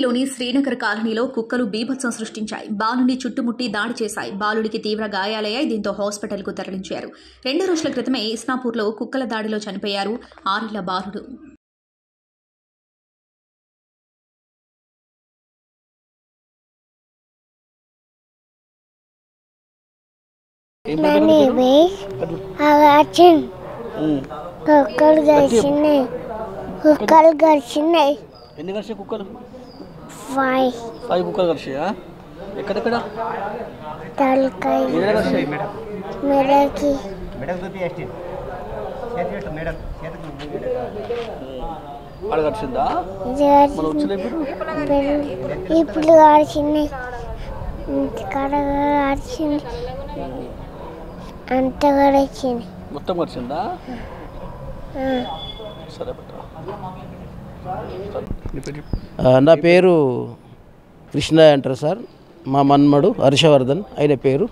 కామారెడ్డిలోని శ్రీనగర్ కాలనీలో కుక్కలు బీభత్సం సృష్టించాయి. బాలుని చుట్టుముట్టి దాడి చేశాయి. బాలుడికి తీవ్ర గాయాలయ్యాయి. దీంతో హాస్పిటల్కు తరలించారు. 2 రోజుల క్రితమే ఇస్నాపూర్లో కుక్కల దాడిలో చనిపోయారు 6 ఏళ్ల బాలుడు. ఎన్ని కలిసి కుక్కలు? 5 కుక్కలు కలిసియా? ఎక్కడెక్కడ? తలకాయ మెడకి ఆడ కలిసిందా? ఇప్పుడు ఆడిచింది ఆడిచింది అంత గడిచింది మొత్తం కలిసిందా? సరే నా పేరు కృష్ణ అంటారు సార్. మా మన్మడు హర్షవర్ధన్ ఆయన పేరు.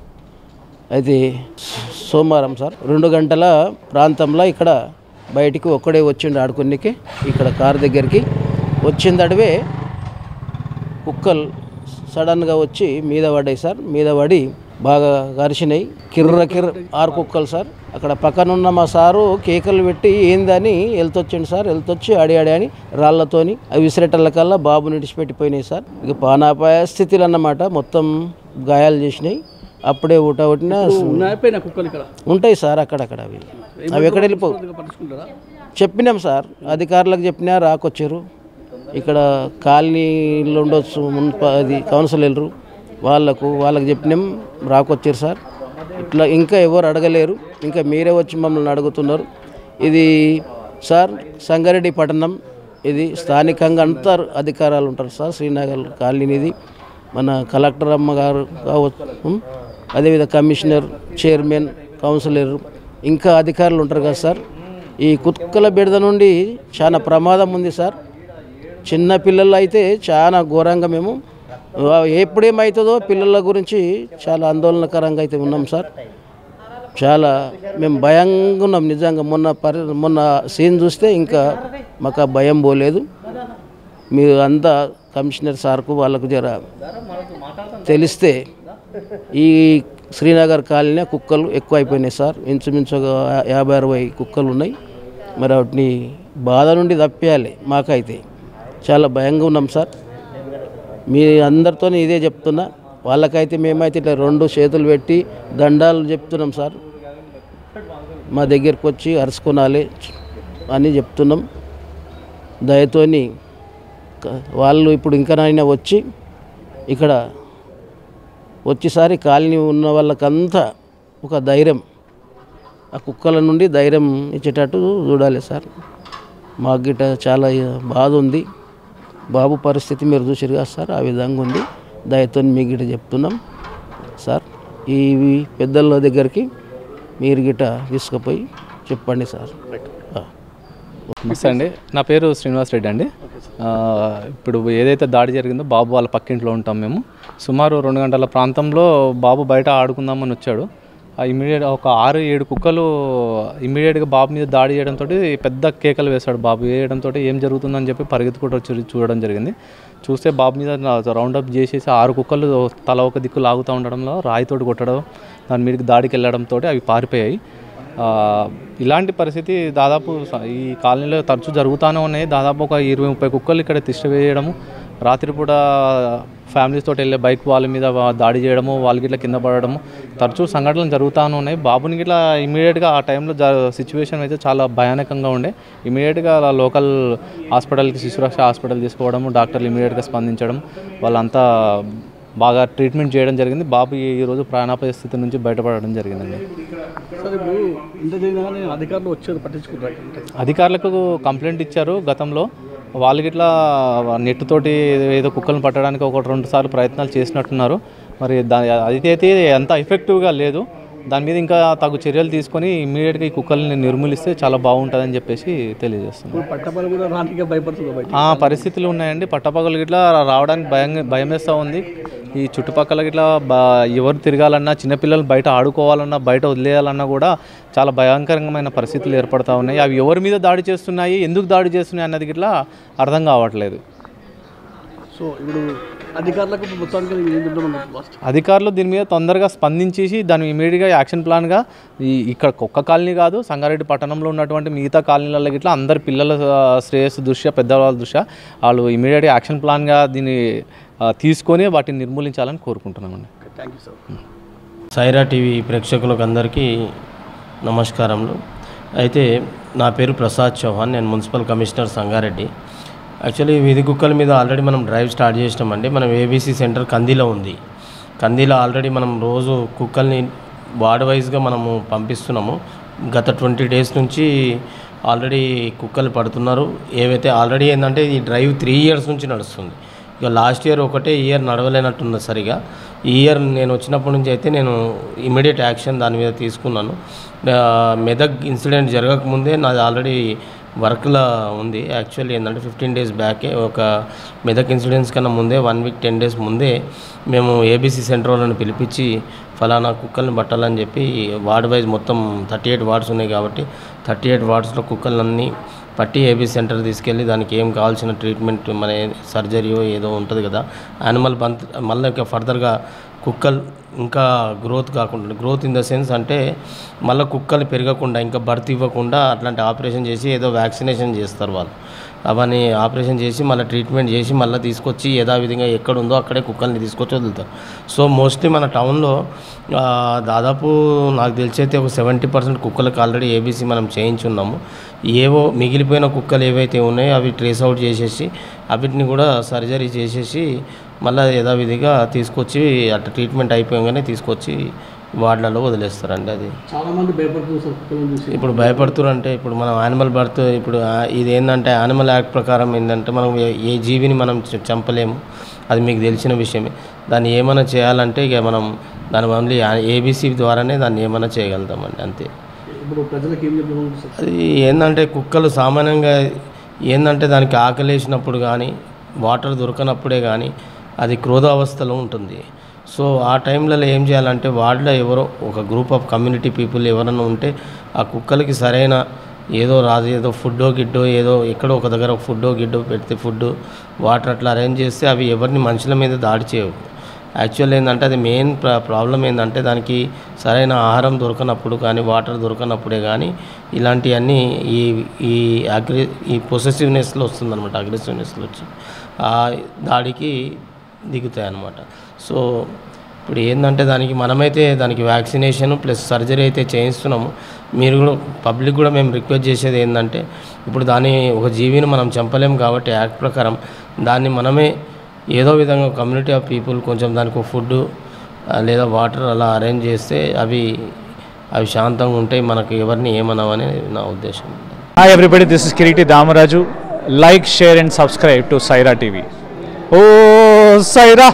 అయితే సోమవారం సార్ 2 గంటల ప్రాంతంలో ఇక్కడ బయటికి ఒక్కడే వచ్చిండు ఆడుకునేకి. ఇక్కడ కారు దగ్గరికి వచ్చిందడివే కుక్కలు సడన్గా వచ్చి మీద పడ్డాయి సార్. మీద పడి బాగా గరిచినాయి. కిర్ర 6 కుక్కలు సార్. అక్కడ పక్కనున్న మా సారు కేకలు పెట్టి ఏందని వెళ్తొచ్చిండు సార్. వెళ్తొచ్చి ఆడి అని రాళ్లతోని అవి విసిరేటల్లకల్లా బాబు నిడిచిపెట్టిపోయినాయి సార్. ఇక పానాపాయ స్థితిలో అన్నమాట. మొత్తం గాయాలు చేసినాయి. అప్పుడే ఊటవుటిన ఉంటాయి సార్ అక్కడక్కడ. అవి ఎక్కడ వెళ్ళిపో చెప్పినాం సార్. అధికారులకు చెప్పినా రాకొచ్చారు. ఇక్కడ కాలనీలో ఉండొచ్చు అది కౌన్సిలర్లు వాళ్ళకు చెప్పినాం రాకొచ్చారు సార్. ఇట్లా ఇంకా ఎవరు అడగలేరు. ఇంకా మీరే వచ్చి మమ్మల్ని అడుగుతున్నారు. ఇది సార్ సంగారెడ్డి పట్టణం. ఇది స్థానికంగా అంతా అధికారాలు ఉంటారు సార్. శ్రీనగర్ కాలనీది మన కలెక్టర్ అమ్మగారు కావచ్చు, అదేవిధంగా కమిషనర్, చైర్మన్, కౌన్సిలర్ ఇంకా అధికారులు ఉంటారు కదా సార్. ఈ కుక్కల బెడద నుండి చాలా ప్రమాదం ఉంది సార్. చిన్న పిల్లలు అయితే చాలా ఘోరంగా మేము ఎప్పుడేమవుతుందో పిల్లల గురించి చాలా ఆందోళనకరంగా అయితే ఉన్నాం సార్. చాలా మేము భయంగా ఉన్నాం నిజంగా. మొన్న సీన్ చూస్తే ఇంకా మాకు భయం పోలేదు. మీరు అంతా కమిషనర్ సార్కు వాళ్ళకు జర తెలిస్తే ఈ శ్రీనగర్ కాలనీ కుక్కలు ఎక్కువ అయిపోయినాయి సార్. ఇంచుమించుగా 50-60 కుక్కలు ఉన్నాయి. మరి వాటిని బాధ నుండి తప్పేయాలి. మాకైతే చాలా భయంగా ఉన్నాం సార్. మీ అందరితో ఇదే చెప్తున్నా. వాళ్ళకైతే మేమైతే ఇట్లా 2 చేతులు పెట్టి దండాలు చెప్తున్నాం సార్. మా దగ్గరకు వచ్చి అరుచుకోనాలి అని చెప్తున్నాం. దయతోని వాళ్ళు ఇప్పుడు ఇంకనైనా వచ్చి ఇక్కడ వచ్చేసారి కాలనీ ఉన్న వాళ్ళకంతా ఒక ధైర్యం, ఆ కుక్కల నుండి ధైర్యం ఇచ్చేటట్టు చూడాలి సార్. మాకు గిట్ట చాలా బాధ ఉంది. బాబు పరిస్థితి మీరు చూసారు కదా సార్. ఆ విధంగా ఉంది. దయతో మీకు గిట్ట చెప్తున్నాం సార్. ఈ పెద్దల దగ్గరికి మీరు గిట్ట తీసుకుపోయి చెప్పండి సార్. నమస్తే అండి. నా పేరు శ్రీనివాస్ రెడ్డి అండి. ఇప్పుడు ఏదైతే దాడి జరిగిందో బాబు వాళ్ళ పక్కింట్లో ఉంటాం మేము. సుమారు 2 గంటల ప్రాంతంలో బాబు బయట ఆడుకుందామని వచ్చాడు. ఇమీడియట్ ఒక 6-7 కుక్కలు ఇమీడియట్గా బాబు మీద దాడి చేయడంతో పెద్ద కేకలు వేశాడు. బాబు వేయడంతో ఏం జరుగుతుందని చెప్పి పరిగెత్తుకుంటూ వచ్చి చూడడం జరిగింది. చూస్తే బాబు మీద రౌండప్ చేసేసి 6 కుక్కలు తల ఒక దిక్కు లాగుతూ ఉండడంలో రాయితోటి కొట్టడం, దాని మీదకి దాడికి వెళ్ళడంతో అవి పారిపోయాయి. ఇలాంటి పరిస్థితి దాదాపు ఈ కాలనీలో తరచూ జరుగుతూనే ఉన్నాయి. దాదాపు ఒక 20-30 కుక్కలు ఇక్కడ తిష్ట వేయడము, రాత్రిపూట ఫ్యామిలీస్ తోటి వెళ్ళే బైక్ వాళ్ళ మీద దాడి చేయడము, వాళ్ళకి ఇట్లా కింద పడడము తరచూ సంఘటనలు జరుగుతూనే ఉన్నాయి. బాబునికి ఇట్లా ఇమీడియట్గా ఆ టైంలో సిచ్యువేషన్ అయితే చాలా భయానకంగా ఉండే. ఇమీడియట్గా లోకల్ హాస్పిటల్కి శిశురక్ష హాస్పిటల్ తీసుకోవడము, డాక్టర్లు ఇమీడియట్గా స్పందించడం, వాళ్ళంతా బాగా ట్రీట్మెంట్ చేయడం జరిగింది. బాబు ఈరోజు ప్రాణాపాయ స్థితి నుంచి బయటపడడం జరిగిందండి. అధికారులకు కంప్లైంట్ ఇచ్చారు గతంలో. వాళ్ళకి ఇట్లా నెట్ తోటి ఏదో కుక్కలను పట్టడానికి 1-2 సార్లు ప్రయత్నాలు చేసినట్టున్నారు. మరి అయితే ఎంత ఎఫెక్టివ్గా లేదు. దాని మీద ఇంకా తగు చర్యలు తీసుకొని ఇమ్మీడియట్గా ఈ కుక్కల్ని నిర్మూలిస్తే చాలా బాగుంటుందని చెప్పేసి తెలియజేస్తున్నాం. పరిస్థితులు ఉన్నాయండి. పట్టపగలు ఇట్లా రావడానికి భయం వేస్తూ ఉంది. ఈ చుట్టుపక్కల ఇట్లా ఎవరు తిరగాలన్నా, చిన్నపిల్లలు బయట ఆడుకోవాలన్నా, బయట వదిలేయాలన్నా కూడా చాలా భయంకరమైన పరిస్థితులు ఏర్పడతా ఉన్నాయి. అవి ఎవరి మీద దాడి చేస్తున్నాయి, ఎందుకు దాడి చేస్తున్నాయి అన్నది ఇట్లా అర్థం కావట్లేదు. సో ఇప్పుడు అధికారులకు మొత్తానికి ఏం చెప్తామన్నారు లాస్ట్? అధికారులు దీని మీద తొందరగా స్పందించేసి దాన్ని ఇమీడియట్గా యాక్షన్ ప్లాన్గా ఇక్కడ ఒక్క కాలనీ కాదు, సంగారెడ్డి పట్టణంలో ఉన్నటువంటి మిగతా కాలనీలలో ఇట్లా అందరి పిల్లల శ్రేయస్సు దృష్ట్యా, పెద్దవాళ్ళ దృష్ట్యా వాళ్ళు ఇమీడియట్గా యాక్షన్ ప్లాన్గా దీన్ని తీసుకొని వాటిని నిర్మూలించాలని కోరుకుంటున్నామండి. Thank you sir. Saira TV ప్రేక్షకులకు అందరికీ నమస్కారములు. అయితే నా పేరు ప్రసాద్ చౌహాన్, నేను మున్సిపల్ కమిషనర్ సంగారెడ్డి. యాక్చువల్లీ వీధి కుక్కల మీద ఆల్రెడీ మనం డ్రైవ్ స్టార్ట్ చేసినామండి. మనం ఏబీసీ సెంటర్ కందిలో ఉంది. కందిలో ఆల్రెడీ మనం రోజు కుక్కల్ని వార్డ్ వైజ్గా మనము పంపిస్తున్నాము. గత 20 days నుంచి ఆల్రెడీ కుక్కలు పడుతున్నారు. ఏవైతే ఆల్రెడీ ఏంటంటే ఈ డ్రైవ్ 3 years నుంచి నడుస్తుంది. ఇక లాస్ట్ ఇయర్ ఒకటే ఇయర్ నడవలేనట్టున్నది సరిగా. ఈ ఇయర్ నేను వచ్చినప్పటి నుంచి అయితే నేను ఇమీడియట్ యాక్షన్ దాని మీద తీసుకున్నాను. మెదక్ ఇన్సిడెంట్ జరగకముందే నాది ఆల్రెడీ వర్క్లో ఉంది. యాక్చువల్లీ ఏంటంటే 15 days బ్యాకే ఒక మెదక్ ఇన్సిడెంట్స్ కన్నా ముందే 1 week 10 days ముందే మేము ఏబీసీ సెంటర్ వాళ్ళని పిలిపించి ఫలానా కుక్కల్ని పట్టాలని చెప్పి వార్డ్ వైజ్ మొత్తం 38 వార్డ్స్ ఉన్నాయి కాబట్టి 38 వార్డ్స్లో కుక్కలన్నీ పట్టి ఏబీసీ సెంటర్ తీసుకెళ్ళి దానికి ఏం కావాల్సిన ట్రీట్మెంట్ మన సర్జరీయో ఏదో ఉంటుంది కదా, యానిమల్ మళ్ళీ ఫర్దర్గా కుక్కలు ఇంకా గ్రోత్ కాకుండా, గ్రోత్ ఇన్ ద సెన్స్ అంటే మళ్ళీ కుక్కలు పెరగకుండా ఇంకా బర్త్ ఇవ్వకుండా అట్లాంటి ఆపరేషన్ చేసి ఏదో వ్యాక్సినేషన్ చేస్తారు వాళ్ళు. అవన్నీ ఆపరేషన్ చేసి మళ్ళీ ట్రీట్మెంట్ చేసి మళ్ళీ తీసుకొచ్చి యథావిధంగా ఎక్కడ ఉందో అక్కడే కుక్కల్ని తీసుకొచ్చి వదులుతారు. సో మోస్ట్లీ మన టౌన్లో దాదాపు నాకు తెలిసి అయితే ఒక 70% కుక్కలకు ఆల్రెడీ ఏబీసీ మనం చేయించున్నాము. ఏవో మిగిలిపోయిన కుక్కలు ఏవైతే ఉన్నాయో అవి ట్రేస్ అవుట్ చేసేసి అవిటిని కూడా సర్జరీ చేసేసి మళ్ళీ యథావిధిగా తీసుకొచ్చి అట్లా ట్రీట్మెంట్ అయిపోయాగానే తీసుకొచ్చి వార్డులలో వదిలేస్తారండి. అది చాలామంది భయపడుతున్నారు సార్ కుక్కలను చూసి. ఇప్పుడు భయపడుతున్నారు అంటే ఇప్పుడు మనం యానిమల్ బర్త్ ఇప్పుడు ఇది ఏంటంటే యానిమల్ యాక్ట్ ప్రకారం ఏంటంటే మనం ఏ జీవిని మనం చంపలేము, అది మీకు తెలిసిన విషయమే. దాన్ని ఏమైనా చేయాలంటే ఇక మనం దాని ఓన్లీ ఏబీసీ ద్వారానే దాన్ని ఏమైనా చేయగలుగుతామండి, అంతే. ఇప్పుడు ప్రజలకు ఏం చెప్పాలి సార్? అది ఏంటంటే కుక్కలు సామాన్యంగా ఏంటంటే దానికి ఆకలేసినప్పుడు కానీ వాటర్ దొరకనప్పుడే కానీ అది క్రోధావస్థలో ఉంటుంది. సో ఆ టైంలలో ఏం చేయాలంటే వార్డులో ఎవరో ఒక గ్రూప్ ఆఫ్ కమ్యూనిటీ పీపుల్ ఎవరైనా ఉంటే ఆ కుక్కలకి సరైన ఏదో ఫుడ్డో గిడ్డో ఏదో ఎక్కడో ఒక దగ్గర ఫుడ్డో గిడ్డో పెడితే ఫుడ్ వాటర్ అట్లా అరేంజ్ చేస్తే అవి ఎవరిని మనుషుల మీద దాడి చేయవు. యాక్చువల్ ఏంటంటే అది మెయిన్ ప్రాబ్లం ఏంటంటే దానికి సరైన ఆహారం దొరకనప్పుడు కానీ వాటర్ దొరకనప్పుడే కానీ ఇలాంటివన్నీ ఈ పొసెసివ్నెస్లో వస్తుందన్నమాట, అగ్రెసివ్నెస్లో వచ్చి ఆ దాడికి దిగుతాయి అన్నమాట. సో ఇప్పుడు ఏంటంటే మనమైతే దానికి వ్యాక్సినేషన్ ప్లస్ సర్జరీ అయితే చేయిస్తున్నాము. మీరు కూడా పబ్లిక్ కూడా మేము రిక్వెస్ట్ చేసేది ఏంటంటే ఇప్పుడు ఒక జీవిని మనం చంపలేము కాబట్టి యాక్ట్ ప్రకారం దాన్ని మనమే ఏదో విధంగా కమ్యూనిటీ ఆఫ్ పీపుల్ కొంచెం దానికి ఫుడ్ లేదా వాటర్ అలా అరేంజ్ చేస్తే అవి శాంతంగా ఉంటాయి, మనకు ఎవరిని ఏమనవని నా ఉద్దేశం. Hi everybody, this is Kiriti Damaraju. Like, share and subscribe to Saira TV. Oh, Saira!